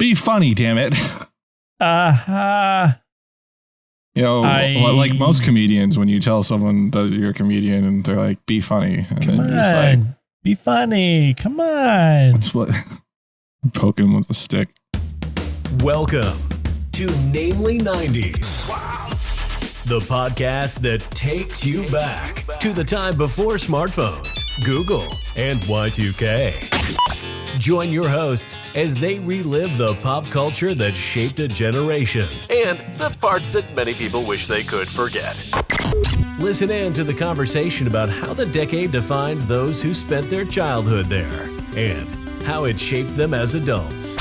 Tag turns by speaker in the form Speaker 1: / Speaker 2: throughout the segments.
Speaker 1: Be funny, damn it. Like most comedians, when you tell someone that you're a comedian and they're like, be funny. And
Speaker 2: come
Speaker 1: then you're just
Speaker 2: on. Be funny. Come on.
Speaker 1: That's what poke him with a stick.
Speaker 3: Welcome to Namely 90s. Wow. The podcast that takes you back to the time before smartphones, Google, and Y2K. Join your hosts as they relive the pop culture that shaped a generation and the parts that many people wish they could forget. Listen in to the conversation about how the decade defined those who spent their childhood there and how it shaped them as adults.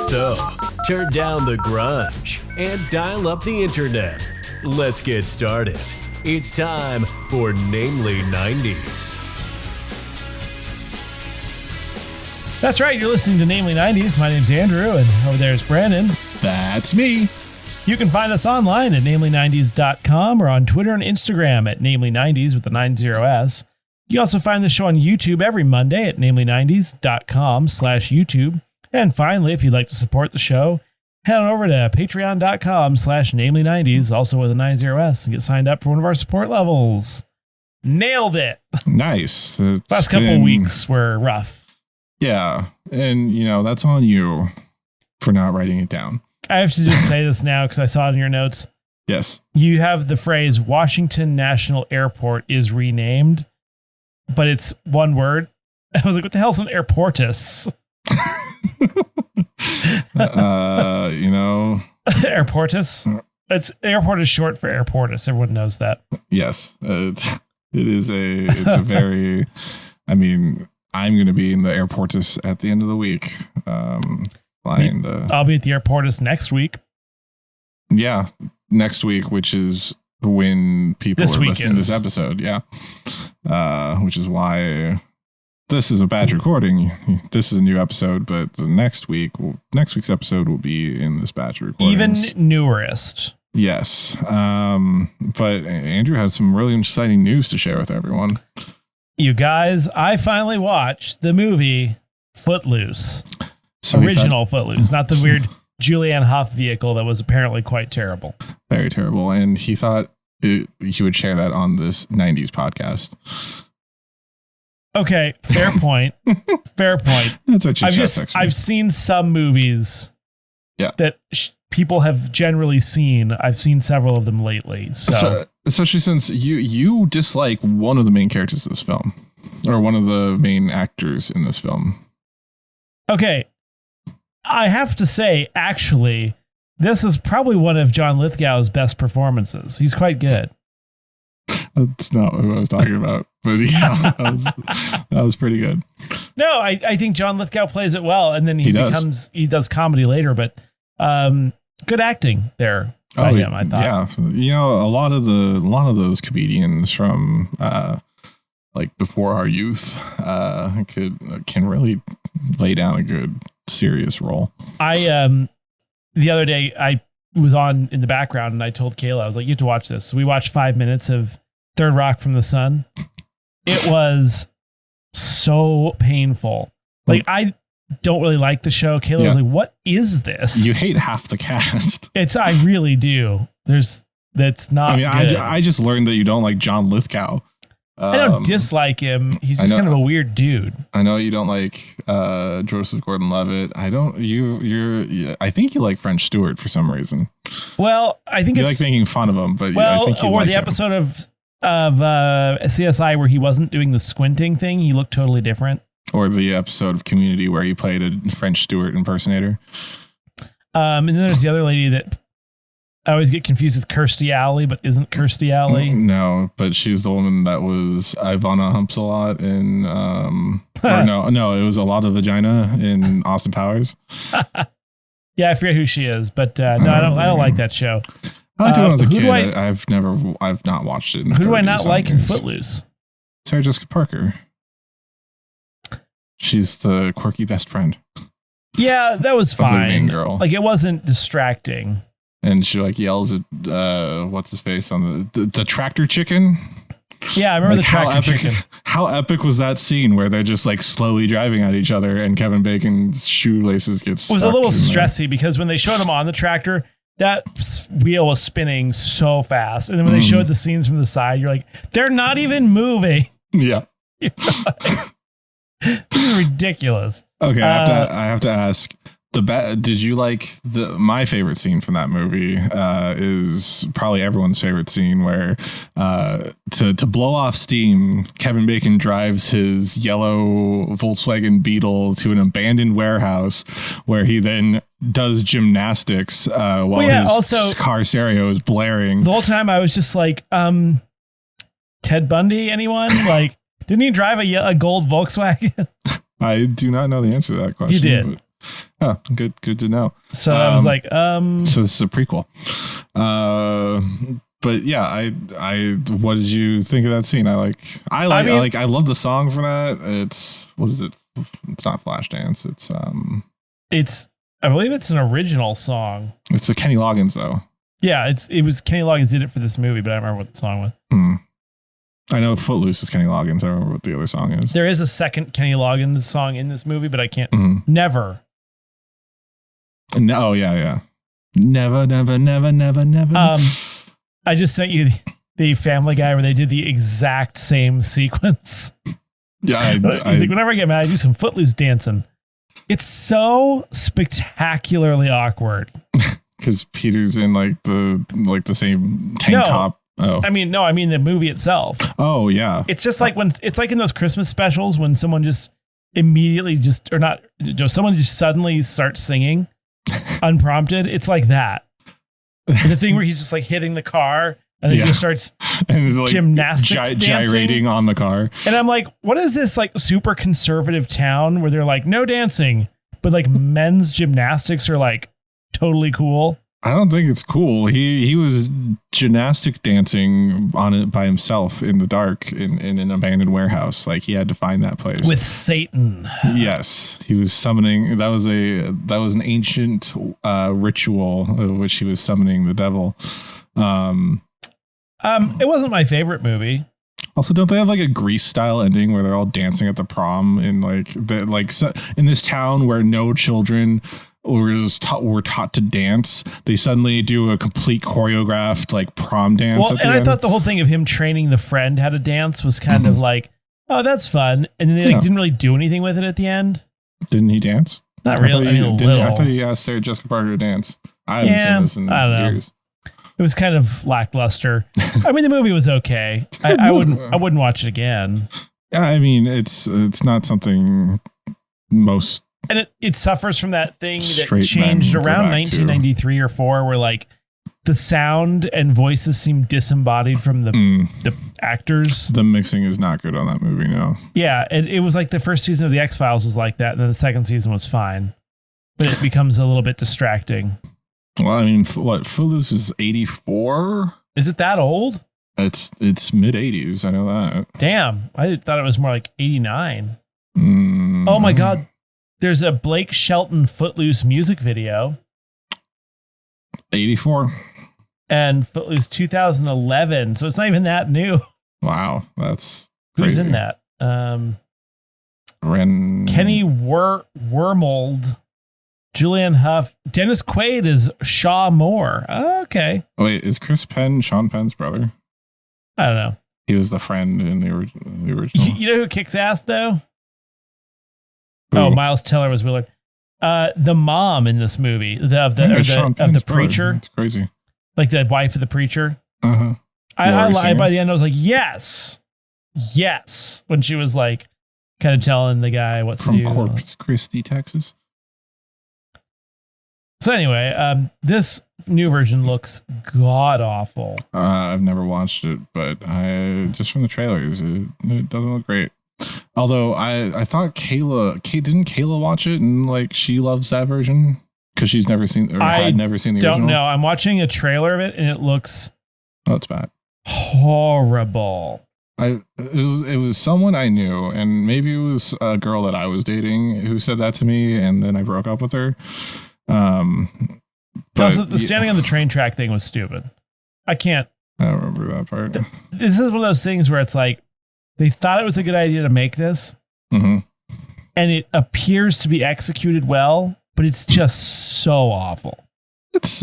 Speaker 3: So, turn down the grunge and dial up the internet. Let's get started. It's time for Namely 90s.
Speaker 2: That's right. You're listening to Namely 90s. My name's Andrew, and over there is Brandon.
Speaker 1: That's me.
Speaker 2: You can find us online at namely90s.com or on Twitter and Instagram at namely90s with the 90s. You can also find the show on YouTube every Monday at namely90s.com/YouTube. And finally, if you'd like to support the show, head on over to patreon.com/namely90s, also with a 90s, and get signed up for one of our support levels. Nailed it.
Speaker 1: Nice.
Speaker 2: Last couple of weeks were rough.
Speaker 1: Yeah. And, that's on you for not writing it down.
Speaker 2: I have to just say this now because I saw it in your notes.
Speaker 1: Yes.
Speaker 2: You have the phrase Washington National Airport is renamed, but it's one word. I was like, what the hell's an airportus? Airportus. Airport is short for airportus. Everyone knows that.
Speaker 1: Yes. It's a very, I'm going to be in the airportus at the end of the week.
Speaker 2: I'll be at the airportus next week.
Speaker 1: Yeah. Next week, which is when people are listening to this episode. Yeah. Which is why this is a bad recording. This is a new episode, but next week's episode will be in this batch of recordings.
Speaker 2: Even newerest.
Speaker 1: Yes. But Andrew has some really exciting news to share with everyone.
Speaker 2: You guys, I finally watched the movie Footloose.
Speaker 1: So
Speaker 2: original Footloose, not the weird Julianne Hough vehicle that was apparently quite terrible.
Speaker 1: Very terrible. And he thought he would share that on this 90s podcast.
Speaker 2: Okay, fair point. Fair point.
Speaker 1: That's what
Speaker 2: I've seen some movies that people have generally seen. I've seen several of them lately. So
Speaker 1: especially since you dislike one of the main characters in this film, or one of the main actors in this film. Okay.
Speaker 2: I have to say, actually, this is probably one of John Lithgow's best performances. He's quite good.
Speaker 1: That's not what I was talking about, but yeah, that was pretty good.
Speaker 2: No, I think John Lithgow plays it well, and then he does comedy later, but good acting there by him, I thought.
Speaker 1: Yeah, a lot of those comedians from like before our youth can really lay down a good serious role. The other day I was on in the background and I told Kayla, I was like, you have to watch this. So we watched 5 minutes of Third Rock from the Sun. It was so painful. Like, I don't really like the show. Kayla was like, what is this? You hate half the cast.
Speaker 2: I really do. That's not good.
Speaker 1: I just learned that you don't like John Lithgow.
Speaker 2: I don't dislike him. He's just kind of a weird dude.
Speaker 1: I know you don't like Joseph Gordon-Levitt. I think you like French Stewart for some reason.
Speaker 2: Well, I think
Speaker 1: you like making fun of him, but I think you like
Speaker 2: the episode of CSI where he wasn't doing the squinting thing. He looked totally different.
Speaker 1: Or the episode of Community where he played a French Stewart impersonator.
Speaker 2: And then there's the other lady that I always get confused with Kirstie Alley, but isn't Kirstie Alley?
Speaker 1: No, but she's the woman that was Ivana Humps-a-Lot in, no, it was A Lot of Vagina in Austin Powers.
Speaker 2: Yeah, I forget who she is, but no, I don't like that show.
Speaker 1: I liked it when I was a kid. I've not watched it.
Speaker 2: Who do I not like in Footloose?
Speaker 1: Sarah Jessica Parker. She's the quirky best friend.
Speaker 2: Yeah, that was fine.
Speaker 1: The main girl.
Speaker 2: Like, it wasn't distracting.
Speaker 1: And she yells at what's his face on the tractor chicken.
Speaker 2: Yeah, I remember the tractor chicken.
Speaker 1: How epic was that scene where they're just like slowly driving at each other and Kevin Bacon's shoelaces get stuck?
Speaker 2: It was a little stressy because when they showed him on the tractor, that wheel was spinning so fast. And then when they showed the scenes from the side, you're like, they're not even moving.
Speaker 1: Yeah.
Speaker 2: This is ridiculous.
Speaker 1: Okay, I have to ask. Did you like my favorite scene from that movie is probably everyone's favorite scene where to blow off steam, Kevin Bacon drives his yellow Volkswagen Beetle to an abandoned warehouse where he then does gymnastics while his car stereo is blaring.
Speaker 2: The whole time I was just like, Ted Bundy, anyone? Like, didn't he drive a gold Volkswagen?
Speaker 1: I do not know the answer to that question.
Speaker 2: You did.
Speaker 1: Oh, good to know.
Speaker 2: So I was like,
Speaker 1: so this is a prequel. But yeah, I what did you think of that scene? I love the song for that. What is it? It's not Flashdance.
Speaker 2: I believe it's an original song.
Speaker 1: It's a Kenny Loggins though.
Speaker 2: Yeah, it was Kenny Loggins did it for this movie, but I don't remember what the song was.
Speaker 1: I know Footloose is Kenny Loggins. I don't remember what the other song is.
Speaker 2: There is a second Kenny Loggins song in this movie, but I can't. Never.
Speaker 1: No, yeah. Never.
Speaker 2: I just sent you the Family Guy where they did the exact same sequence.
Speaker 1: Yeah,
Speaker 2: he's like, whenever I get mad, I do some Footloose dancing. It's so spectacularly awkward.
Speaker 1: Because Peter's in like the same tank top. Oh, I mean the movie itself. Oh yeah,
Speaker 2: it's just like it's like in those Christmas specials when someone just immediately someone just suddenly starts singing unprompted. It's like that. The thing where he's just like hitting the car and then he just starts and like gymnastics
Speaker 1: gyrating on the car.
Speaker 2: And I'm like, what is this like super conservative town where they're like no dancing, but like men's gymnastics are like totally cool?
Speaker 1: I don't think it's cool. He was gymnastic dancing on it by himself in the dark in an abandoned warehouse. Like he had to find that place
Speaker 2: with Satan.
Speaker 1: Yes, he was summoning. That was an ancient ritual of which he was summoning the devil.
Speaker 2: It wasn't my favorite movie.
Speaker 1: Also, don't they have like a Grease style ending where they're all dancing at the prom in in this town where no children were taught to dance? They suddenly do a complete choreographed like prom dance.
Speaker 2: Well, and I thought the whole thing of him training the friend how to dance was kind of like, oh, that's fun. And then they didn't really do anything with it at the end.
Speaker 1: Didn't he dance?
Speaker 2: Not really.
Speaker 1: I thought he asked Sarah Jessica Parker to dance. I haven't seen this in years.
Speaker 2: It was kind of lackluster. I mean, the movie was okay. I wouldn't watch it again.
Speaker 1: Yeah, I mean, it's not something most.
Speaker 2: And it suffers from that thing that changed around 1993 or 4, where like the sound and voices seem disembodied from the actors.
Speaker 1: The mixing is not good on that movie, no.
Speaker 2: Yeah, it was like the first season of the X-Files was like that, and then the second season was fine, but it becomes a little bit distracting.
Speaker 1: Well, I mean, Footloose is 84?
Speaker 2: Is it that old?
Speaker 1: It's mid 80s. I know that.
Speaker 2: Damn, I thought it was more like 89. Oh my God. There's a Blake Shelton Footloose music video.
Speaker 1: 84.
Speaker 2: And Footloose 2011. So it's not even that new.
Speaker 1: Wow. That's
Speaker 2: Who's
Speaker 1: crazy.
Speaker 2: in that? Kenny Wormold, Julianne Hough, Dennis Quaid is Shaw Moore. Oh, okay.
Speaker 1: Wait, is Chris Penn Sean Penn's brother?
Speaker 2: I don't know.
Speaker 1: He was the friend in the original.
Speaker 2: You know who kicks ass though? Who? Oh, Miles Teller was Willard. The mom in this movie, of the preacher.
Speaker 1: It's crazy.
Speaker 2: Like the wife of the preacher.
Speaker 1: Uh-huh.
Speaker 2: I lied by the end. I was like, yes. When she was like kind of telling the guy what to do.
Speaker 1: From Corpus Christi, Texas.
Speaker 2: So anyway, this new version looks god awful.
Speaker 1: I've never watched it, but just from the trailers, it doesn't look great. Although I thought didn't Kayla watch it and like she loves that version because she's never seen or had never seen the original.
Speaker 2: Don't know. I'm watching a trailer of it and it looks
Speaker 1: it's bad,
Speaker 2: horrible.
Speaker 1: It was someone I knew, and maybe it was a girl that I was dating who said that to me, and then I broke up with her. But
Speaker 2: also, the standing on the train track thing was stupid. I can't
Speaker 1: I don't remember that part.
Speaker 2: This is one of those things where it's like they thought it was a good idea to make this, and it appears to be executed well, but it's just so awful.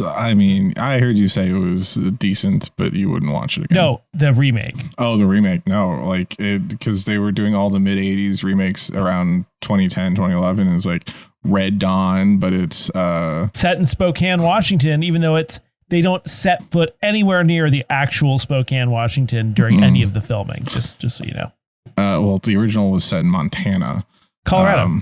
Speaker 1: I heard you say it was decent, but you wouldn't watch it again.
Speaker 2: No, the remake.
Speaker 1: Oh, the remake. No, because they were doing all the mid 80s remakes around 2010, 2011. It was like Red Dawn, but it's
Speaker 2: set in Spokane, Washington, even though they don't set foot anywhere near the actual Spokane, Washington during any of the filming. Just so you know.
Speaker 1: Well, the original was set in Montana.
Speaker 2: Colorado.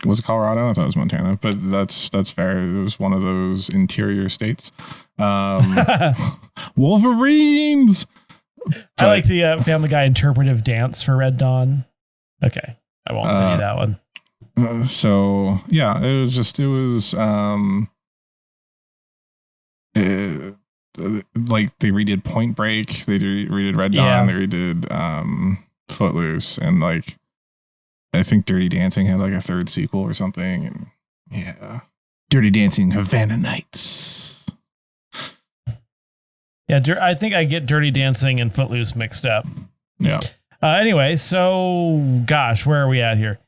Speaker 1: Was it Colorado? I thought it was Montana, but that's fair. It was one of those interior states. Wolverines.
Speaker 2: I like the Family Guy interpretive dance for Red Dawn. Okay, I won't send you that one.
Speaker 1: So yeah, it was like they redid Point Break, they redid Red Dawn, they redid Footloose, and like I think Dirty Dancing had like a third sequel or something, and yeah, Dirty Dancing Havana Nights.
Speaker 2: Yeah, I think I get Dirty Dancing and Footloose mixed up.
Speaker 1: Yeah.
Speaker 2: Anyway, so gosh, where are we at here?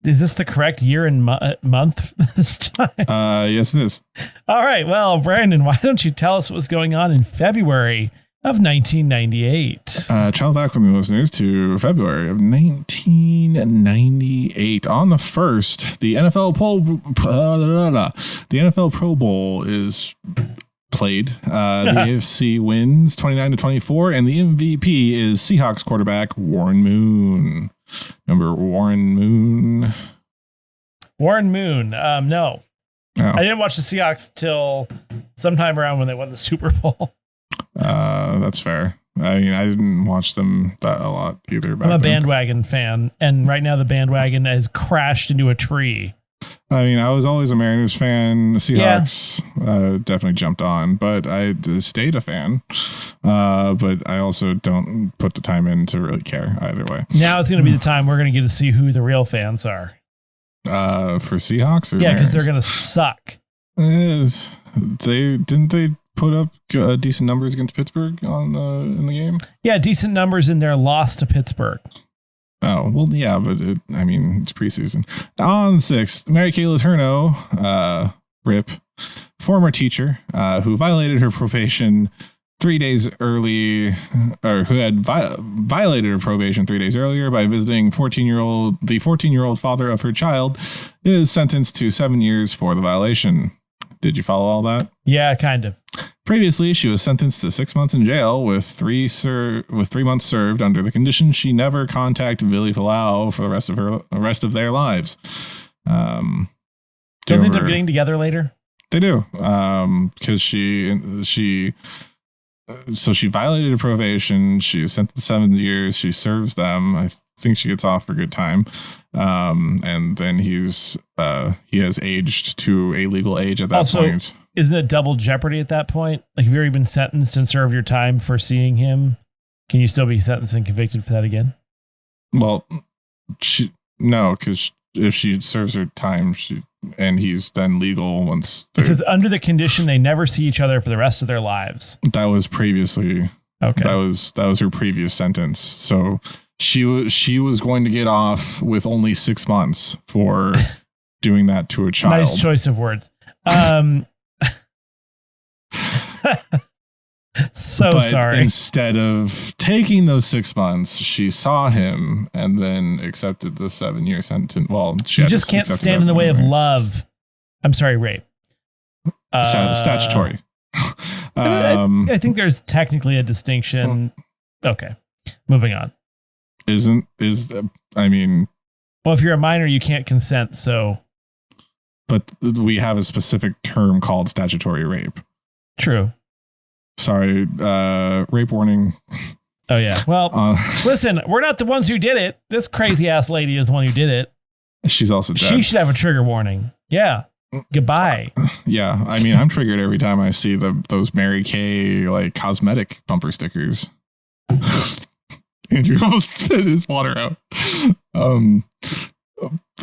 Speaker 2: Is this the correct year and month this time?
Speaker 1: Yes, it is.
Speaker 2: All right. Well, Brandon, why don't you tell us what was going on in February of 1998?
Speaker 1: Travel back with me, listeners, to February of 1998. On the 1st, the NFL Pro Bowl is played. The AFC wins 29-24, and the MVP is Seahawks quarterback Warren Moon. Remember Warren Moon?
Speaker 2: Warren Moon. No. Oh. I didn't watch the Seahawks till sometime around when they won the Super Bowl.
Speaker 1: That's fair. I mean, I didn't watch them that a lot either.
Speaker 2: I'm a bandwagon fan, and right now the bandwagon has crashed into a tree.
Speaker 1: I mean, I was always a Mariners fan. The Seahawks definitely jumped on, but I stayed a fan. But I also don't put the time in to really care either way.
Speaker 2: Now it's going to be the time we're going to get to see who the real fans are.
Speaker 1: For Seahawks? Or
Speaker 2: because they're going to suck.
Speaker 1: They put up decent numbers against Pittsburgh in the game? Yeah,
Speaker 2: decent numbers in their loss to Pittsburgh.
Speaker 1: Oh, well, yeah, but it's preseason. On the 6th, Mary Kay Letourneau, RIP, former teacher who violated her probation 3 days early, or who had violated her probation 3 days earlier by visiting the 14-year-old father of her child, is sentenced to 7 years for the violation. Did you follow all that?
Speaker 2: Yeah, kind of.
Speaker 1: Previously, she was sentenced to 6 months in jail with 3 months served under the condition she never contact Billy Falau for the rest of their lives.
Speaker 2: Don't they end up getting together later?
Speaker 1: They do, because she violated her probation. She was sentenced to 7 years. She serves them. I think she gets off for good time. And then he has aged to a legal age at that point.
Speaker 2: Isn't it double jeopardy at that point? Like, if you've already been sentenced and served your time for seeing him, can you still be sentenced and convicted for that again?
Speaker 1: Well, no, because if she serves her time, and he's then legal once.
Speaker 2: It says under the condition they never see each other for the rest of their lives.
Speaker 1: That was previously. Okay. That was her previous sentence. So she was going to get off with only 6 months for doing that to a child.
Speaker 2: Nice choice of words. Sorry.
Speaker 1: Instead of taking those 6 months, she saw him and then accepted the 7-year sentence. Well,
Speaker 2: you just can't stand in the way of love. I'm sorry, rape.
Speaker 1: Statutory.
Speaker 2: I think there's technically a distinction. Okay, moving on.
Speaker 1: Well,
Speaker 2: if you're a minor, you can't consent. So,
Speaker 1: but we have a specific term called statutory rape.
Speaker 2: True.
Speaker 1: Sorry, rape warning.
Speaker 2: Oh, yeah. Well, listen, we're not the ones who did it. This crazy ass lady is the one who did it.
Speaker 1: She's also dead.
Speaker 2: She should have a trigger warning. Yeah. Goodbye.
Speaker 1: Yeah. I mean, I'm triggered every time I see those Mary Kay like cosmetic bumper stickers. Andrew almost spit his water out.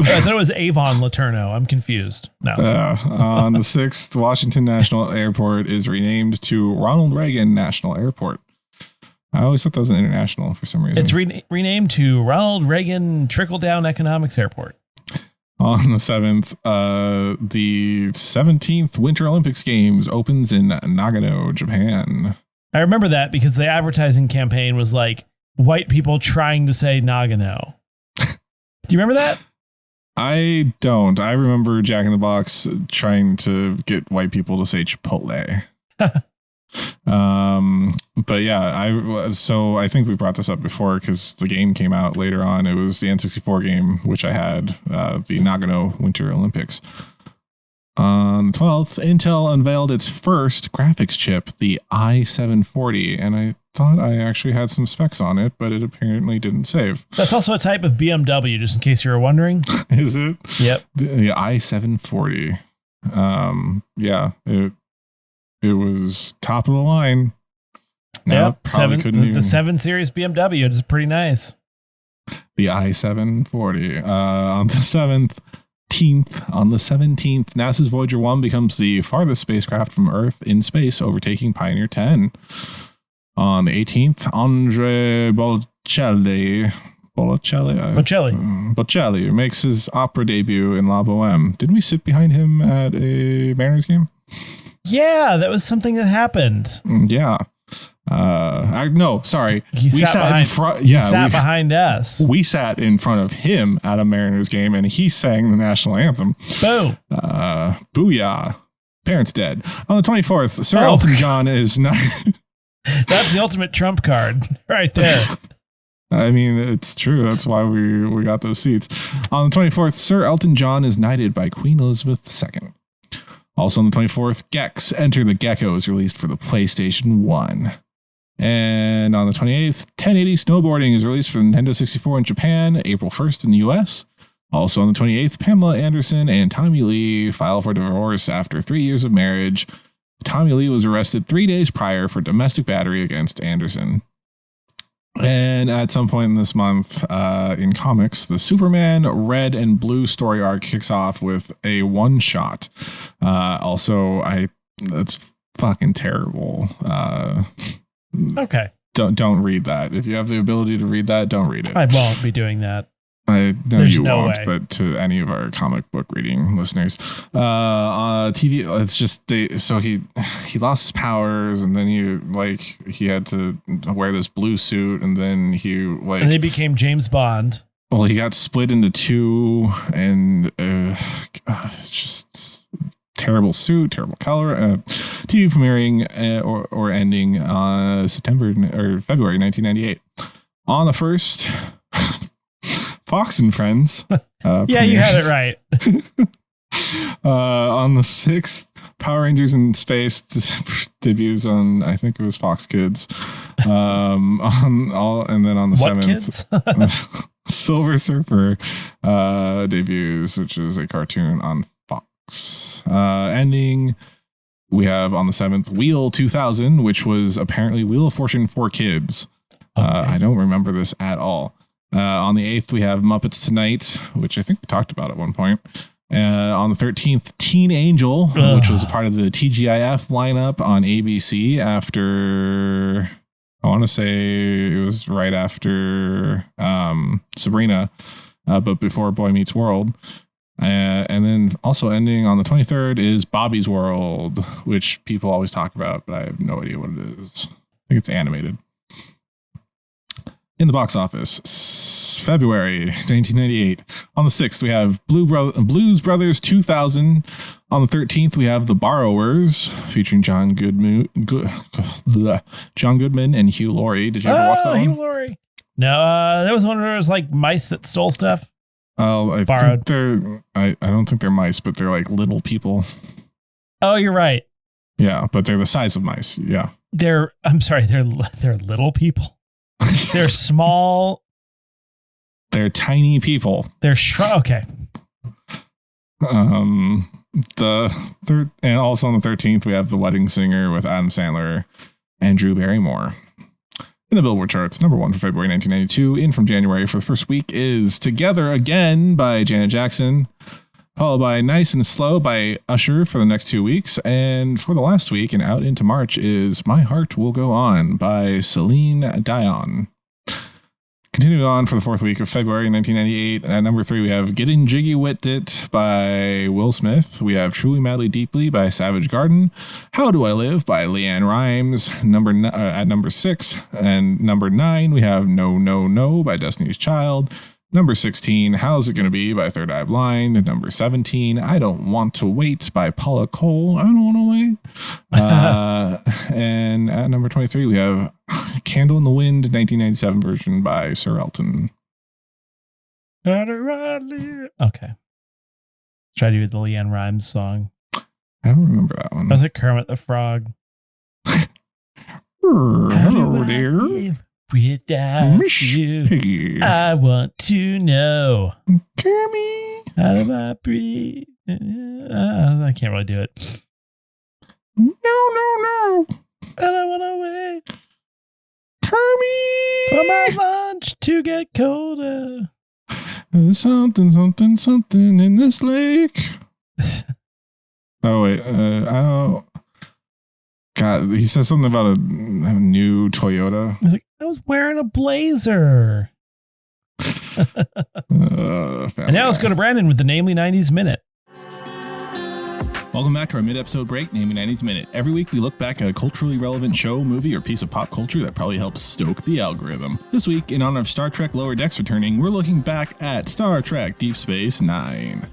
Speaker 2: I thought it was Avon Laterno. I'm confused. No.
Speaker 1: On the 6th, Washington National Airport is renamed to Ronald Reagan National Airport. I always thought that was an international for some reason.
Speaker 2: It's renamed to Ronald Reagan Trickle-Down Economics Airport.
Speaker 1: On the 7th, the 17th Winter Olympics Games opens in Nagano, Japan.
Speaker 2: I remember that because the advertising campaign was like white people trying to say Nagano. Do you remember that?
Speaker 1: I don't. I remember Jack in the Box trying to get white people to say Chipotle. But yeah, I think we brought this up before because the game came out later on. It was the N64 game, which I had, the Nagano Winter Olympics. On the 12th, Intel unveiled its first graphics chip, the i740, and I thought I actually had some specs on it, but it apparently didn't save.
Speaker 2: That's also a type of BMW, just in case you were wondering.
Speaker 1: Is it?
Speaker 2: Yep.
Speaker 1: The i740. Yeah, it was top of the line.
Speaker 2: Yep, the 7 Series BMW is pretty nice.
Speaker 1: The i740. On the 17th, NASA's Voyager 1 becomes the farthest spacecraft from Earth in space, overtaking Pioneer 10. On the 18th, Andre Bocelli makes his opera debut in La Boheme. Didn't we sit behind him at a Mariners game?
Speaker 2: Yeah, that was something that happened.
Speaker 1: Yeah. No, sorry.
Speaker 2: We sat in front. Yeah, sat behind us.
Speaker 1: We sat in front of him at a Mariners game, and he sang the national anthem.
Speaker 2: Boom.
Speaker 1: Booyah. Parents dead. On the 24th, Sir Elton John is not.
Speaker 2: That's the ultimate trump card right there.
Speaker 1: I mean, it's true. That's why we got those seats. On the 24th, Sir Elton John is knighted by Queen Elizabeth II. Also on the 24th, Gex Enter the Gecko is released for the PlayStation 1. And on the 28th, 1080 Snowboarding is released for the Nintendo 64 in Japan, April 1st in the US. Also on the 28th, Pamela Anderson and Tommy Lee file for divorce after 3 years of marriage. Tommy Lee was arrested 3 days prior for domestic battery against Anderson. And at some point in this month, in comics, the Superman Red and Blue story arc kicks off with a one-shot. That's fucking terrible.
Speaker 2: Okay.
Speaker 1: Don't read that. If you have the ability to read that, don't read it.
Speaker 2: I won't be doing that.
Speaker 1: I know
Speaker 2: There's
Speaker 1: you
Speaker 2: no
Speaker 1: won't,
Speaker 2: way.
Speaker 1: but to any of our comic book reading listeners, TV, it's just so he lost his powers, and then he had to wear this blue suit, and then and
Speaker 2: he became James Bond.
Speaker 1: Well, he got split into two, and it's just terrible suit, terrible color. TV premiering or ending February 1998. On the 1st. Fox and Friends.
Speaker 2: Yeah, you had it right.
Speaker 1: On the 6th, Power Rangers in Space debuts on, I think it was Fox Kids. And then on the 7th, Silver Surfer debuts, which is a cartoon on Fox. Ending, we have on the 7th, Wheel 2000, which was apparently Wheel of Fortune for kids. Okay. I don't remember this at all. On the 8th, we have Muppets Tonight, which I think we talked about at one point. On the 13th, Teen Angel, which was a part of the TGIF lineup on ABC after, I want to say it was right after Sabrina, but before Boy Meets World. And then also ending on the 23rd is Bobby's World, which people always talk about, but I have no idea what it is. I think it's animated. In the box office, February 1998. On the 6th, we have Blues Brothers 2000. On the 13th, we have The Borrowers, featuring John Goodman and Hugh Laurie. Did you ever watch that one?
Speaker 2: Hugh Laurie. No, that was one of those like mice that stole stuff.
Speaker 1: Oh, I
Speaker 2: Borrowed.
Speaker 1: think I don't think they're mice, but they're like little people.
Speaker 2: Oh, you're right.
Speaker 1: Yeah, but they're the size of mice. Yeah.
Speaker 2: They're little people. They're small.
Speaker 1: They're tiny people.
Speaker 2: They're okay.
Speaker 1: And also on the 13th, we have The Wedding Singer with Adam Sandler and Drew Barrymore. In the Billboard charts, number 1 for February 1992. In from January for the first week is Together Again by Janet Jackson, followed by Nice and Slow by Usher for the next 2 weeks. And for the last week and out into March is My Heart Will Go On by Celine Dion. Continuing on for the fourth week of February 1998, at number 3 we have Getting Jiggy With It by Will Smith. We have Truly Madly Deeply by Savage Garden. How Do I Live by Leanne Rimes. At number 6 and number 9 we have No No No by Destiny's Child. Number 16, How's It Gonna Be by Third Eye Blind. And number 17, I Don't Want to Wait by Paula Cole. I don't want to wait. And at number 23, we have Candle in the Wind, 1997 version by Sir Elton.
Speaker 2: Okay. Try to do the Leanne Rimes song.
Speaker 1: I don't remember that one.
Speaker 2: Was it Kermit the Frog?
Speaker 1: Hello, dear.
Speaker 2: Without you, I want to know.
Speaker 1: Kermit.
Speaker 2: How do I breathe? I can't really do it.
Speaker 1: No.
Speaker 2: I don't want to wait.
Speaker 1: Kermit.
Speaker 2: For my lunch to get colder.
Speaker 1: Something in this lake. Oh, wait. I don't. God, he says something about a new Toyota.
Speaker 2: I was like, I was wearing a blazer. And now let's go to Brandon with the Namely 90s Minute.
Speaker 1: Welcome back to our mid-episode break, Namely 90s Minute. Every week we look back at a culturally relevant show, movie, or piece of pop culture that probably helps stoke the algorithm. This week, in honor of Star Trek Lower Decks returning, we're looking back at Star Trek Deep Space Nine.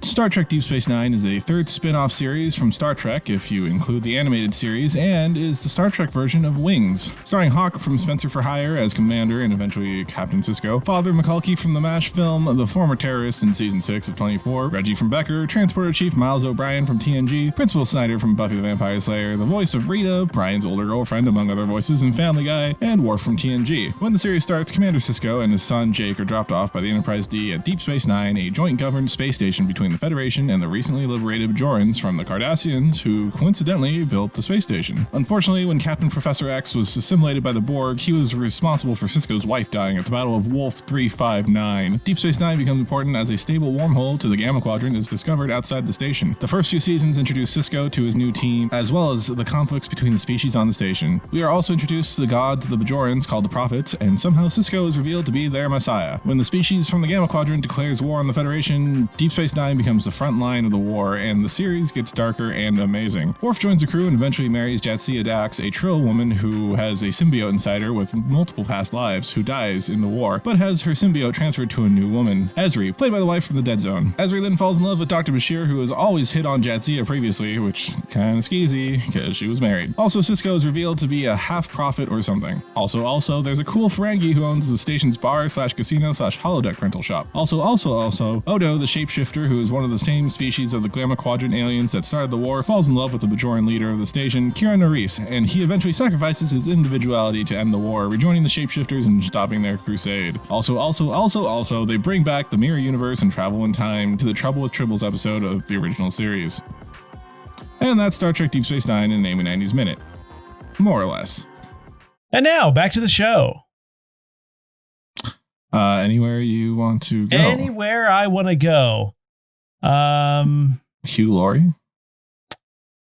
Speaker 1: Star Trek Deep Space Nine is a third spin-off series from Star Trek, if you include the animated series, and is the Star Trek version of Wings. Starring Hawk from Spencer for Hire as Commander and eventually Captain Sisko, Father McCulkey from the MASH film The Former Terrorist in Season 6 of 24, Reggie from Becker, Transporter Chief Miles O'Brien from TNG, Principal Snyder from Buffy the Vampire Slayer, the voice of Rita, Brian's older girlfriend among other voices in Family Guy, and Worf from TNG. When the series starts, Commander Sisko and his son Jake are dropped off by the Enterprise D at Deep Space Nine, a joint-governed space station between the Federation and the recently liberated Bajorans from the Cardassians, who coincidentally built the space station. Unfortunately, when Captain Professor X was assimilated by the Borg, he was responsible for Sisko's wife dying at the Battle of Wolf 359. Deep Space Nine becomes important as a stable wormhole to the Gamma Quadrant is discovered outside the station. The first few seasons introduce Sisko to his new team, as well as the conflicts between the species on the station. We are also introduced to the gods, the Bajorans, called the Prophets, and somehow Sisko is revealed to be their messiah. When the species from the Gamma Quadrant declares war on the Federation, Deep Space Nine becomes the front line of the war, and the series gets darker and amazing. Worf joins the crew and eventually marries Jadzia Dax, a Trill woman who has a symbiote inside her with multiple past lives, who dies in the war, but has her symbiote transferred to a new woman, Ezri, played by the wife from the Dead Zone. Ezri then falls in love with Dr. Bashir, who has always hit on Jadzia previously, which kinda skeezy, because she was married. Also, Sisko is revealed to be a half-prophet or something. Also, there's a cool Ferengi who owns the station's bar/casino/holodeck rental shop. Also, Odo, the shapeshifter, who is one of the same species of the Gamma Quadrant aliens that started the war, falls in love with the Bajoran leader of the station, Kira Nerys, and he eventually sacrifices his individuality to end the war, rejoining the shapeshifters and stopping their crusade. Also, they bring back the Mirror Universe and travel in time to the Trouble with Tribbles episode of the original series. And that's Star Trek Deep Space Nine in Namely 90s Minute. More or less.
Speaker 2: And now, back to the show.
Speaker 1: Anywhere you want to go?
Speaker 2: Anywhere I want to go.
Speaker 1: Hugh Laurie?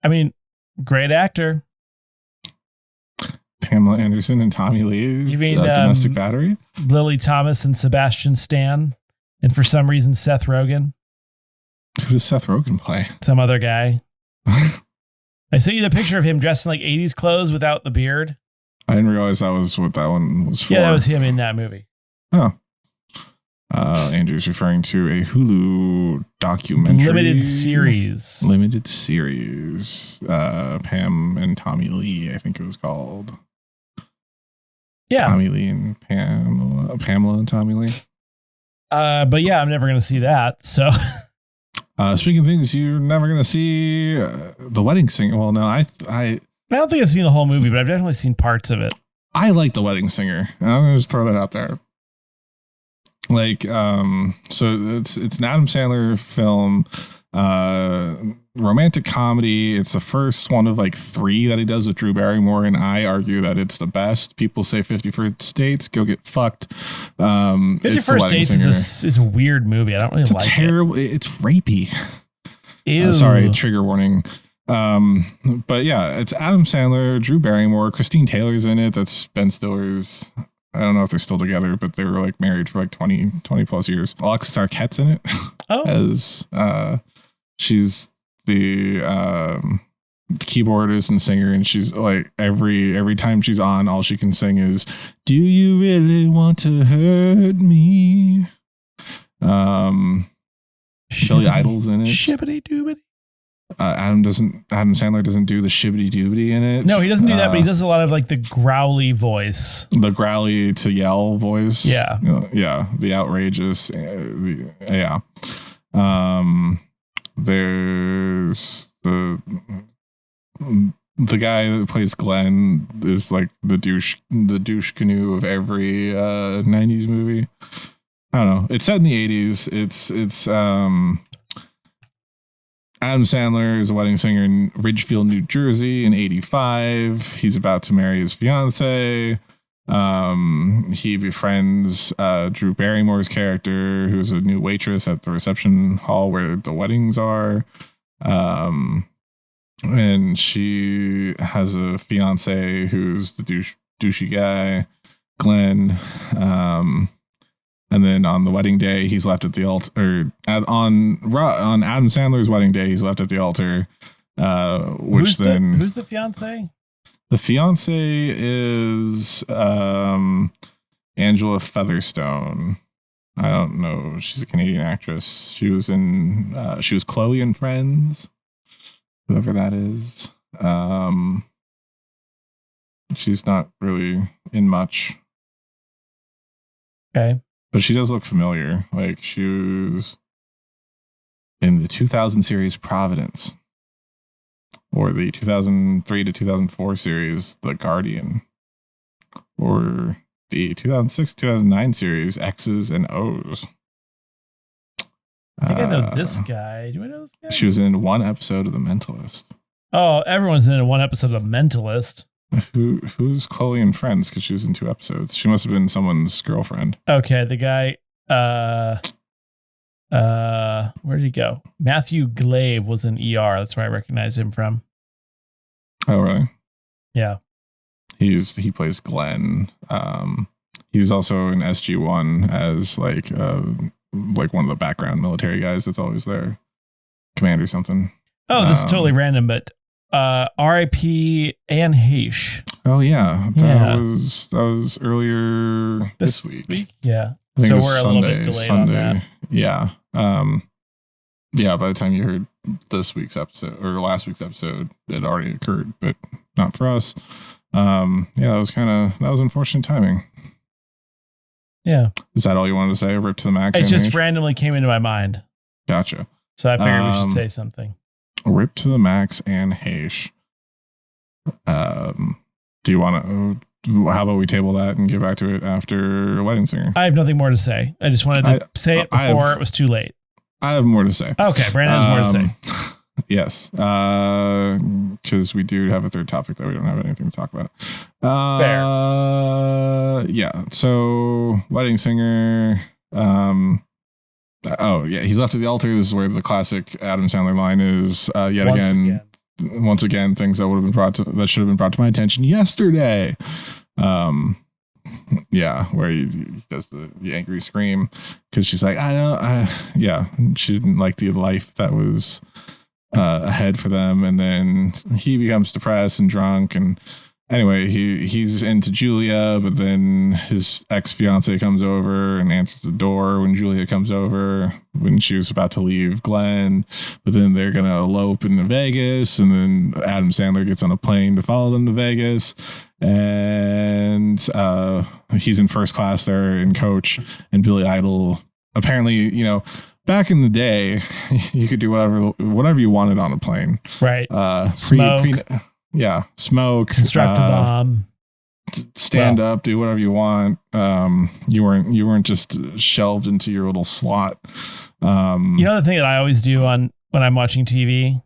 Speaker 2: I mean, great actor.
Speaker 1: Pamela Anderson and Tommy Lee.
Speaker 2: You mean
Speaker 1: Domestic Battery?
Speaker 2: Lily Thomas and Sebastian Stan, and for some reason Seth Rogen.
Speaker 1: Who does Seth Rogen play?
Speaker 2: Some other guy. I sent you the picture of him dressed in like 80s clothes without the beard.
Speaker 1: I didn't realize that was what that one was for.
Speaker 2: Yeah, that was him in that movie.
Speaker 1: Oh. Andrew's referring to a Hulu documentary.
Speaker 2: Limited series. Pam and Tommy Lee, I think it was called. Yeah. Tommy Lee and Pamela and Tommy Lee. But yeah, I'm never going to see that. So.
Speaker 1: Speaking of things you're never going to see, The Wedding Singer. Well, no, I
Speaker 2: don't think I've seen the whole movie, but I've definitely seen parts of it.
Speaker 1: I like The Wedding Singer. I'm going to just throw that out there. Like, so it's an Adam Sandler film, romantic comedy. It's the first one of like 3 that he does with Drew Barrymore, and I argue that it's the best. People say 50 First Dates, go get fucked.
Speaker 2: 50 First Dates is a weird movie. I don't really like it.
Speaker 1: It's rapey.
Speaker 2: Ew.
Speaker 1: Sorry, trigger warning. But yeah, it's Adam Sandler, Drew Barrymore, Christine Taylor's in it. That's Ben Stiller's. I don't know if they're still together, but they were like married for like 20 plus years. Alexis Arquette's in it.
Speaker 2: Oh.
Speaker 1: As she's the keyboardist and singer, and she's like every time she's on, all she can sing is "Do you really want to hurt me?" Billy Idol's in it.
Speaker 2: Shibbity doobity.
Speaker 1: Adam Sandler doesn't do the shibbity doobity in it.
Speaker 2: No, he doesn't do that, but he does a lot of like the growly voice.
Speaker 1: The growly to yell voice.
Speaker 2: Yeah.
Speaker 1: Yeah. The outrageous. Yeah. There's the guy that plays Glenn is like the douche canoe of every 90s movie. I don't know. It's set in the 80s. It's Adam Sandler is a wedding singer in Ridgefield, New Jersey in 85. He's about to marry his fiance. He befriends Drew Barrymore's character, who's a new waitress at the reception hall where the weddings are. And she has a fiance who's the douchey guy, Glenn. And then on the wedding day, he's left at the altar. On Adam Sandler's wedding day, he's left at the altar. Who's
Speaker 2: the fiance?
Speaker 1: The fiance is Angela Featherstone. I don't know. She's a Canadian actress. She was Chloe in Friends. Whoever that is. She's not really in much.
Speaker 2: Okay.
Speaker 1: But she does look familiar. Like she was in the 2000 series Providence, or the 2003 to 2004 series The Guardian, or the 2006-2009 series X's and O's.
Speaker 2: I think I know this guy. Do I know this guy?
Speaker 1: She was in one episode of The Mentalist.
Speaker 2: Oh, everyone's been in one episode of Mentalist.
Speaker 1: Who's Chloe in Friends? Because she was in 2 episodes. She must have been someone's girlfriend.
Speaker 2: Okay, the guy. Where did he go? Matthew Glave was in ER. That's where I recognize him from.
Speaker 1: Oh, really?
Speaker 2: Yeah.
Speaker 1: He plays Glenn. He was also in SG-1 as like one of the background military guys that's always there, commander something.
Speaker 2: Oh, this is totally random, but. R.I.P. Anne Heche.
Speaker 1: Oh yeah, that was earlier this week.
Speaker 2: Yeah, so we're a little bit delayed on that.
Speaker 1: Yeah, yeah. By the time you heard this week's episode or last week's episode, it already occurred, but not for us. Yeah, that was unfortunate timing.
Speaker 2: Yeah.
Speaker 1: Is that all you wanted to say? Rip to the max.
Speaker 2: It just randomly came into my mind.
Speaker 1: Gotcha.
Speaker 2: So I figured we should say something.
Speaker 1: Rip to the max, Anne Heche. Do you want to? How about we table that and get back to it after Wedding Singer?
Speaker 2: I have nothing more to say. I just wanted to say it before it was too late.
Speaker 1: I have more to say.
Speaker 2: Okay, Brandon has more to say.
Speaker 1: Yes, because we do have a third topic that we don't have anything to talk about.
Speaker 2: Fair.
Speaker 1: Yeah. So Wedding Singer. Oh yeah, he's left at the altar. This is where the classic Adam Sandler line is. Once again, things that should have been brought to my attention yesterday. Yeah, where he does the angry scream because she's like, I know, yeah, she didn't like the life that was ahead for them, and then he becomes depressed and drunk and. Anyway, he's into Julia, but then his ex-fiance comes over and answers the door when Julia comes over, when she was about to leave Glenn. But then they're going to elope into Vegas, and then Adam Sandler gets on a plane to follow them to Vegas. And he's in first class there in coach, and Billy Idol, apparently, back in the day, you could do whatever you wanted on a plane.
Speaker 2: Right. Smoke.
Speaker 1: Yeah, smoke,
Speaker 2: construct a bomb,
Speaker 1: stand up, do whatever you want. You weren't just shelved into your little slot.
Speaker 2: The thing that I always do when I'm watching TV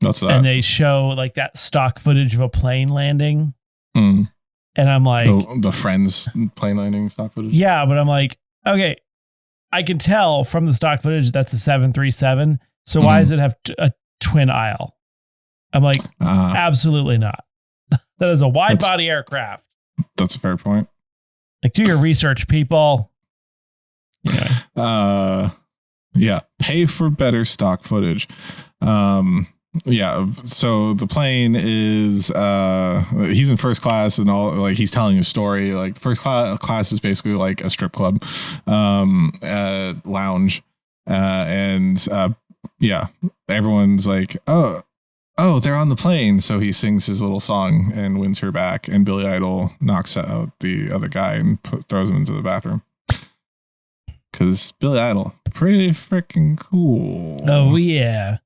Speaker 1: That's that.
Speaker 2: And they show like that stock footage of a plane landing.
Speaker 1: Mm.
Speaker 2: And I'm like,
Speaker 1: the Friends plane landing stock footage.
Speaker 2: Yeah, but I'm like, okay, I can tell from the stock footage that's a 737. So why does it have a twin aisle? I'm like, absolutely not. That is a wide body aircraft.
Speaker 1: That's a fair point.
Speaker 2: Like, do your research, people.
Speaker 1: Yeah. Pay for better stock footage. Yeah, so the plane is he's in first class and all, like he's telling a story. Like first class is basically like a strip club lounge, and everyone's like, oh, they're on the plane. So he sings his little song and wins her back, and Billy Idol knocks out the other guy and throws him into the bathroom. Because Billy Idol, pretty freaking cool.
Speaker 2: Oh yeah.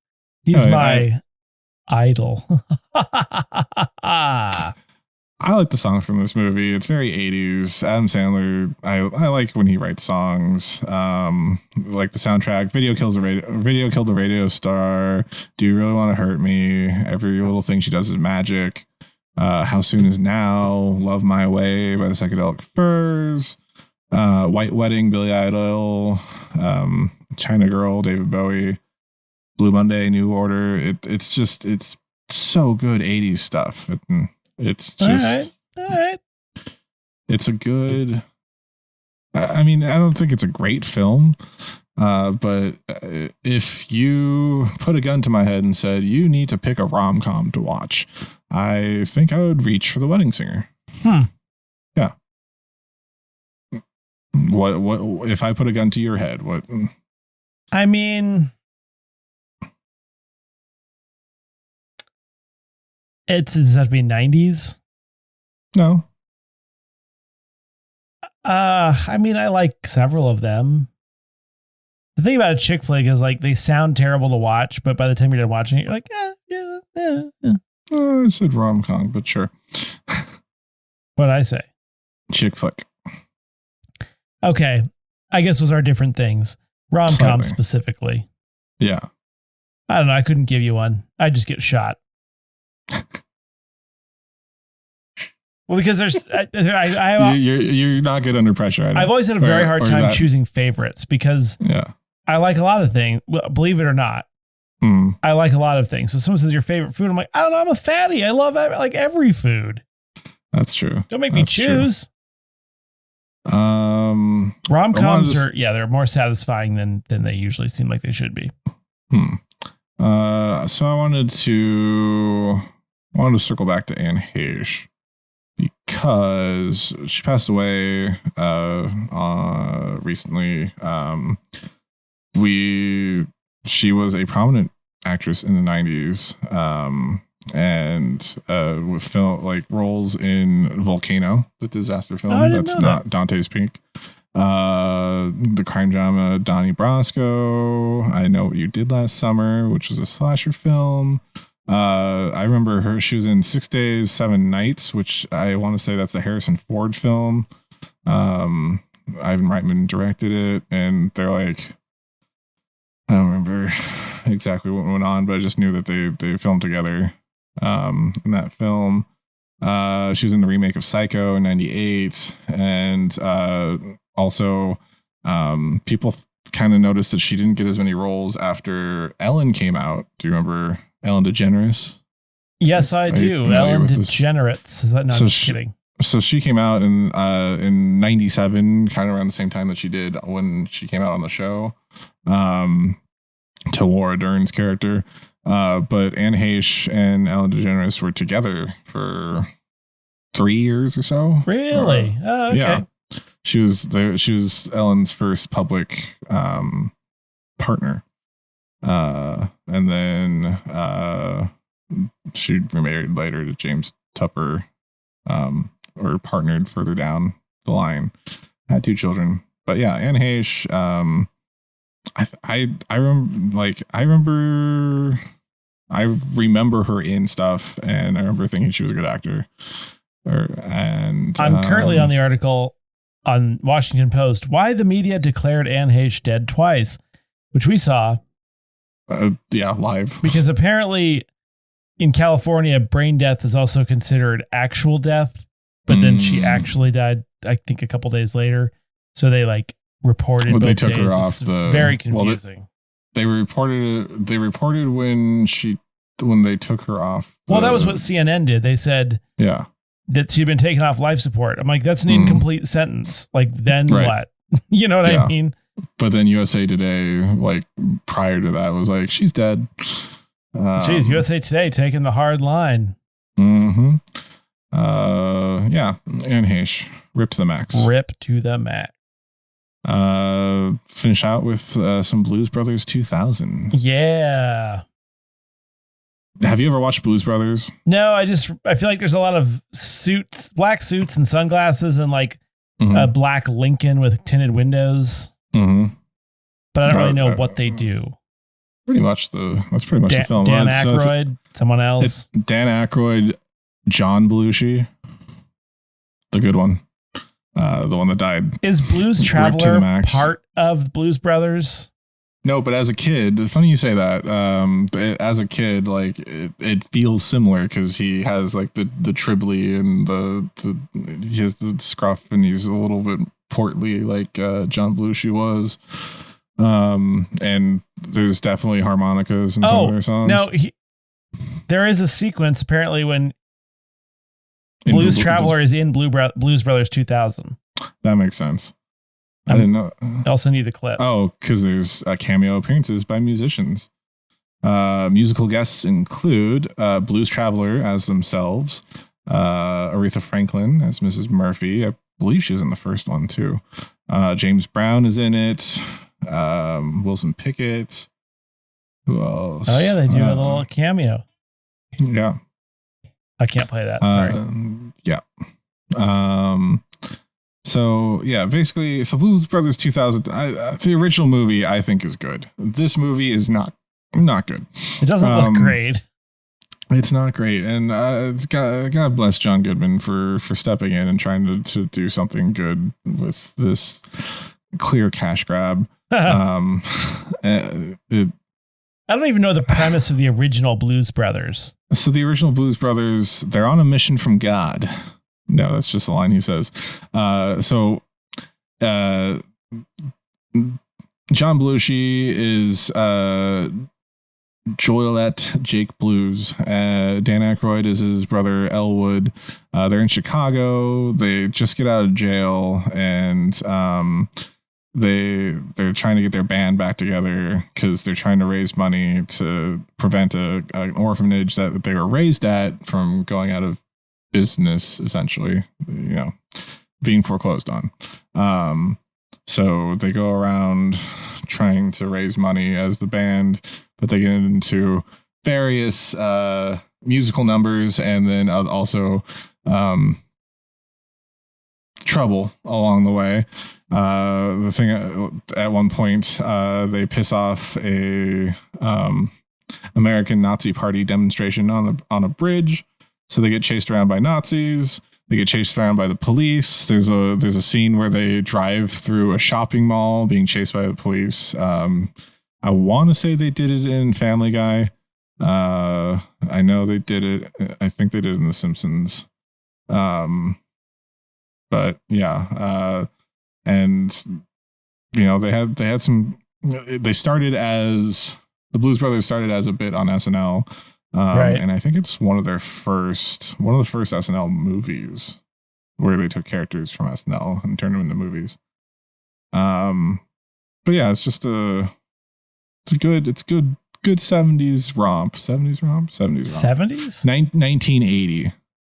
Speaker 2: He's my idol.
Speaker 1: I like the songs from this movie. It's very 80s. Adam Sandler, I like when he writes songs. Like the soundtrack, Video Killed the Radio Star, Do You Really Want to Hurt Me? Every Little Thing She Does Is Magic. How Soon Is Now? Love My Way by the Psychedelic Furs. White Wedding, Billy Idol. China Girl, David Bowie. Blue Monday, New Order. It's so good 80s stuff. It's just
Speaker 2: all right.
Speaker 1: It's a good. I mean, I don't think it's a great film, but if you put a gun to my head and said you need to pick a rom-com to watch, I think I would reach for The Wedding Singer. Yeah. What if I put a gun to your head? What?
Speaker 2: I mean. Does it have to be 90s?
Speaker 1: No.
Speaker 2: I mean, I like several of them. The thing about a chick flick is like they sound terrible to watch, but by the time you're done watching it, you're like, yeah.
Speaker 1: I said rom-com, but sure.
Speaker 2: What'd I say?
Speaker 1: Chick flick.
Speaker 2: Okay. I guess those are different things. Rom-com specifically.
Speaker 1: Yeah.
Speaker 2: I don't know. I couldn't give you one. I just get shot. Well, because there's,
Speaker 1: you're not good under pressure.
Speaker 2: I've always had a very hard time choosing favorites because I like a lot of things. Well, believe it or not, I like a lot of things. So someone says your favorite food, I'm like, I don't know. I'm a fatty. I love like every food.
Speaker 1: That's true.
Speaker 2: Don't make me choose.
Speaker 1: True.
Speaker 2: Rom-coms they're more satisfying than they usually seem like they should be.
Speaker 1: So I wanted to circle back to Anne Heche because she passed away recently. She was a prominent actress in the 90s, and with film like roles in Volcano, the disaster film that's not Dante's Peak. The crime drama Donnie Brasco, I Know What You Did Last Summer, which was a slasher film. I remember she was in 6 Days, 7 Nights, which I want to say that's the Harrison Ford film. Ivan Reitman directed it, and they're like, I don't remember exactly what went on, but I just knew that they filmed together in that film. She was in the remake of Psycho in 98, and also people kind of noticed that she didn't get as many roles after Ellen came out. Do you remember Ellen DeGeneres?
Speaker 2: Yes, I do. Ellen DeGeneres. Is that not kidding?
Speaker 1: So she came out in 97, kind of around the same time that she did when she came out on the show, to Laura Dern's character. But Anne Heche and Ellen DeGeneres were together for 3 years or so.
Speaker 2: Really? Oh, okay.
Speaker 1: Yeah. She was Ellen's first public partner. And then she remarried later to James Tupper, or partnered further down the line. Had 2 children. But yeah, Anne Heche, I remember her in stuff, and I remember thinking she was a good actor. I'm
Speaker 2: currently on the article on Washington Post, why the media declared Anne Heche dead twice, which we saw.
Speaker 1: Live.
Speaker 2: Because apparently in California, brain death is also considered actual death, but then she actually died, I think, a couple days later. So they like reported both
Speaker 1: they took
Speaker 2: days.
Speaker 1: her off
Speaker 2: It's very confusing.
Speaker 1: They reported when they took her off.
Speaker 2: Well, that was what CNN did. They said that she'd been taken off life support. I'm like, that's an incomplete sentence. Like, then what? You know what I mean?
Speaker 1: But then USA Today, like prior to that, was like, she's dead.
Speaker 2: Jeez, USA Today taking the hard line.
Speaker 1: Mm-hmm. Anne Heche, rip to the max.
Speaker 2: Rip to the max.
Speaker 1: Finish out with some Blues Brothers 2000.
Speaker 2: Yeah.
Speaker 1: Have you ever watched Blues Brothers?
Speaker 2: No, I feel like there's a lot of suits, black suits and sunglasses and like a black Lincoln with tinted windows. Mm-hmm. But I don't really know what they do.
Speaker 1: That's pretty much the film.
Speaker 2: Dan Aykroyd, someone else.
Speaker 1: Dan Aykroyd, John Belushi, the good one. The one that died.
Speaker 2: Is Blues Traveler part of Blues Brothers?
Speaker 1: No, but as a kid, it's funny you say that. As a kid, like it feels similar because he has like the Tribbley and he has the scruff and he's a little bit portly like John Belushi was. And there's definitely harmonicas in some of their songs.
Speaker 2: No, there is a sequence apparently when Blues Traveler is in Blues Brothers 2000.
Speaker 1: That makes sense. I didn't know.
Speaker 2: I'll send you the clip.
Speaker 1: Oh, because there's cameo appearances by musicians. Musical guests include Blues Traveler as themselves, Aretha Franklin as Mrs. Murphy. I believe she was in the first one too. James Brown is in it. Wilson Pickett. Who else?
Speaker 2: Oh yeah, they do a little cameo.
Speaker 1: Yeah.
Speaker 2: I can't play that. Sorry.
Speaker 1: So yeah, basically, Blues Brothers 2000. The original movie I think is good. This movie is not good.
Speaker 2: It doesn't look great.
Speaker 1: It's not great, and God bless John Goodman for stepping in and trying to do something good with this clear cash grab.
Speaker 2: I don't even know the premise of the original Blues Brothers.
Speaker 1: So the original Blues Brothers, they're on a mission from God. No, that's just a line he says. John Belushi is Joylette Jake Blues. Dan Aykroyd is his brother Elwood. They're in Chicago. They just get out of jail, and they're trying to get their band back together because they're trying to raise money to prevent an orphanage that they were raised at from going out of business, essentially, being foreclosed on. So they go around trying to raise money as the band, but they get into various musical numbers and then also trouble along the way. The thing at one point, they piss off a American Nazi Party demonstration on a bridge. So they get chased around by Nazis. They get chased around by the police. There's a scene where they drive through a shopping mall being chased by the police. I want to say they did it in Family Guy. I know they did it. I think they did it in The Simpsons. But yeah. And they had some. They started as the Blues Brothers started as a bit on SNL. Right. And I think it's one of the first SNL movies where they took characters from SNL and turned them into movies. But yeah, it's just good 70s romp.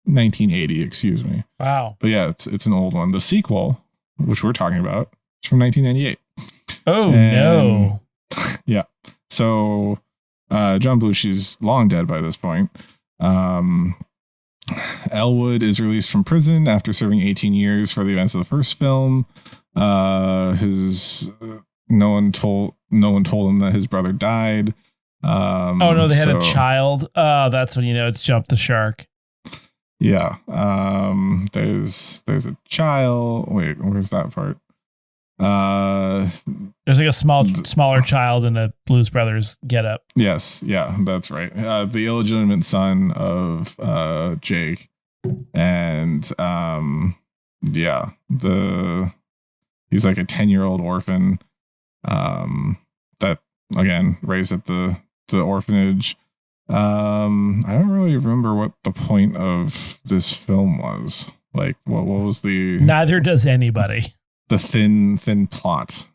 Speaker 1: 1980, excuse me.
Speaker 2: Wow.
Speaker 1: But yeah, it's an old one. The sequel, which we're talking about, is from 1998.
Speaker 2: Oh, no.
Speaker 1: Yeah. So John Belushi's long dead by this point. Elwood is released from prison after serving 18 years for the events of the first film. No one told him that his brother died. They
Speaker 2: had a child. That's when it's jumped the shark.
Speaker 1: Yeah. There's a child. Wait, where's that part?
Speaker 2: There's like a smaller child in a Blues Brothers getup.
Speaker 1: Yes, yeah, that's right. The illegitimate son of Jake, and yeah, he's like a 10-year-old orphan that again raised at the orphanage. I don't really remember what the point of this film was. Like, what was the?
Speaker 2: Neither does anybody.
Speaker 1: The thin plot.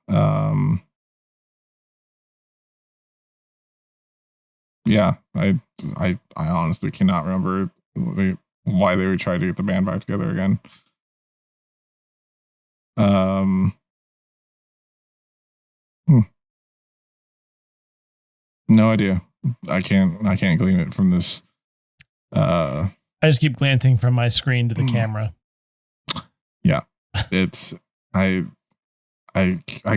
Speaker 1: Yeah, I honestly cannot remember why they would try to get the band back together again. No idea. I can't glean it from this.
Speaker 2: I just keep glancing from my screen to the camera.
Speaker 1: Yeah, it's I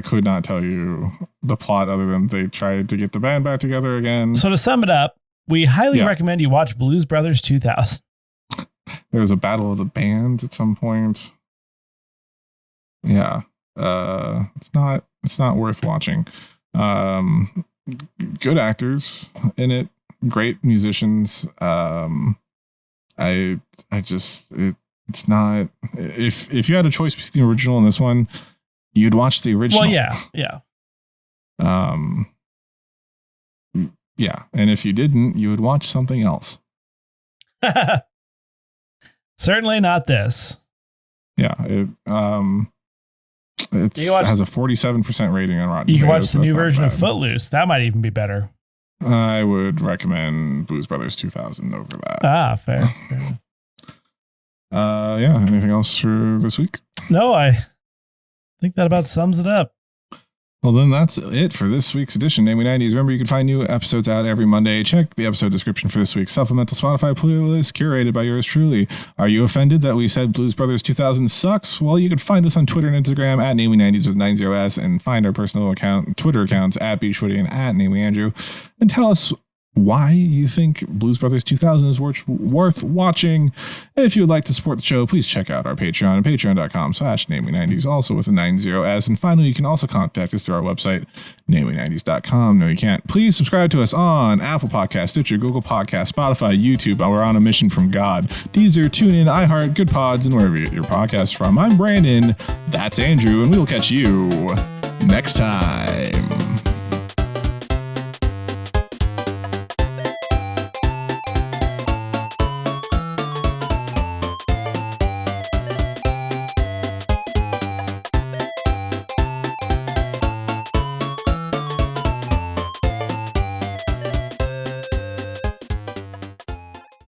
Speaker 1: could not tell you the plot other than they tried to get the band back together again.
Speaker 2: So to sum it up, we highly recommend you watch Blues Brothers 2000.
Speaker 1: There was a battle of the bands at some point. Yeah, it's not worth watching. Good actors in it, great musicians. It's not. If you had a choice between the original and this one, you'd watch the original.
Speaker 2: Well, yeah.
Speaker 1: Yeah, and if you didn't, you would watch something else.
Speaker 2: Certainly not this.
Speaker 1: Yeah, it has a 47% rating on Rotten.
Speaker 2: You can watch the new version of Footloose. That might even be better.
Speaker 1: I would recommend Blues Brothers 2000 over that.
Speaker 2: Ah, fair.
Speaker 1: Yeah. Anything else for this week?
Speaker 2: No, I think that about sums it up.
Speaker 1: Well, then that's it for this week's edition. Namely 90s. Remember, you can find new episodes out every Monday. Check the episode description for this week's supplemental Spotify playlist curated by yours truly. Are you offended that we said Blues Brothers 2000 sucks? Well, you can find us on Twitter and Instagram at Namely90s with 90s and find our personal Twitter accounts at bshwitty and at NamelyAndrew, and tell us why you think Blues Brothers 2000 is worth watching. If you would like to support the show, please check out our Patreon at patreon.com/namely90s, also with a 90s. And finally, you can also contact us through our website, namely90s.com. No, you can't. Please subscribe to us on Apple Podcasts, Stitcher, Google Podcasts, Spotify, YouTube. We're on a mission from God. Deezer, TuneIn, iHeart, Good Pods, and wherever you get your podcasts from. I'm Brandon. That's Andrew, and we will catch you next time.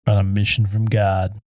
Speaker 2: On a mission from God.